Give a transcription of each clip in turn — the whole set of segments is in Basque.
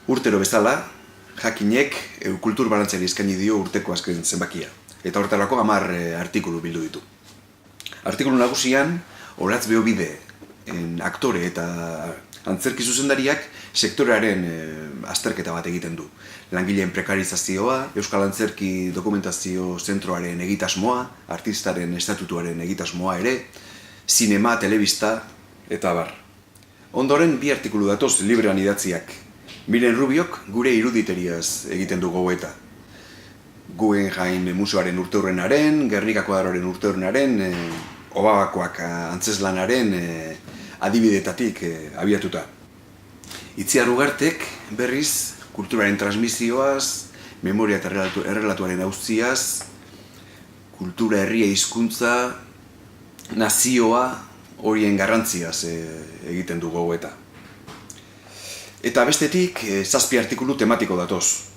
Urtero bezala, Jakinek kultur balantzari eskaini dio urteko azken zenbakia. Eta horretarako 10 artikulu bildu ditu. Artikulu nagusian, Olatz Beobide, aktore eta antzerki zuzendariak sektorearen azterketa bat egiten du. Langileen prekarizazioa, Euskal Antzerki Dokumentazio Zentroaren egitasmoa, artistaren estatutuaren egitasmoa ere, zinema, telebista eta abar. Ondoren, 2 artikulu datoz librean idatziak. Miren Rubiok gure iruditeriaz egiten du gogoeta. Guggenheim museoaren urteurrenaren, Gernikako Aroaren urteurrenaren, Obabakoak antzeslanaren adibidetatik abiatuta. Itziar Ugartek berriz kulturaren transmisioaz, memoria eta errelatuaren auziaz, kultura, herria, hizkuntza, nazioa horien garrantziaz egiten du gogoeta. Eta bestetik, 7 artikulu tematiko datoz.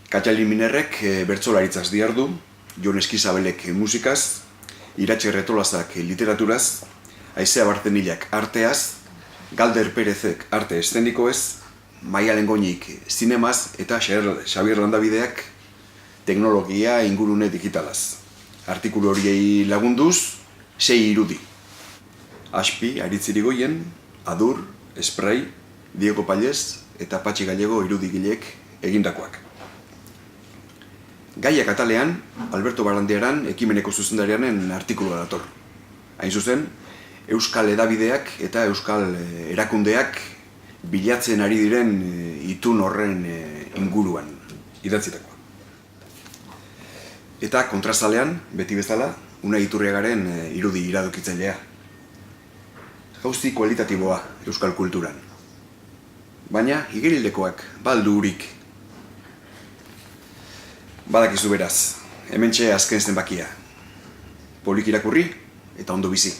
Katjalin Minerrek bertsolaritzaz diardu, Jon Eskizabelek musikaz, Iratxe Retolazak literaturaz, Aizea Bartenilak arteaz, Galder Perezek arte eszenikoez, Maialen Goñik zinemaz eta Xabier Landabideak teknologia ingurune digitalaz. Artikulu horiei lagunduz, 6 irudi. Aspi, Aritz Irigoyen, Adur, Spray, Diego Pallez eta Patxi Gallego irudigileek egindakoak. Gaiak atalean, Alberto Barandiaran ekimeneko zuzendarianen artikulua dator. Hain zuzen, Euskal Hedabideak eta Euskal Erakundeak bilatzen ari diren itun horren inguruan idatzitakoa. Eta kontrazalean, beti bezala, Unai Iturriagaren irudi iradokitzailea. Jauzi kualitatiboa euskal kulturan. Baina, igerildekoak, baldurik. Badakizu beraz, hementxe azken zenbakia. Polik irakurri eta ondo bizi.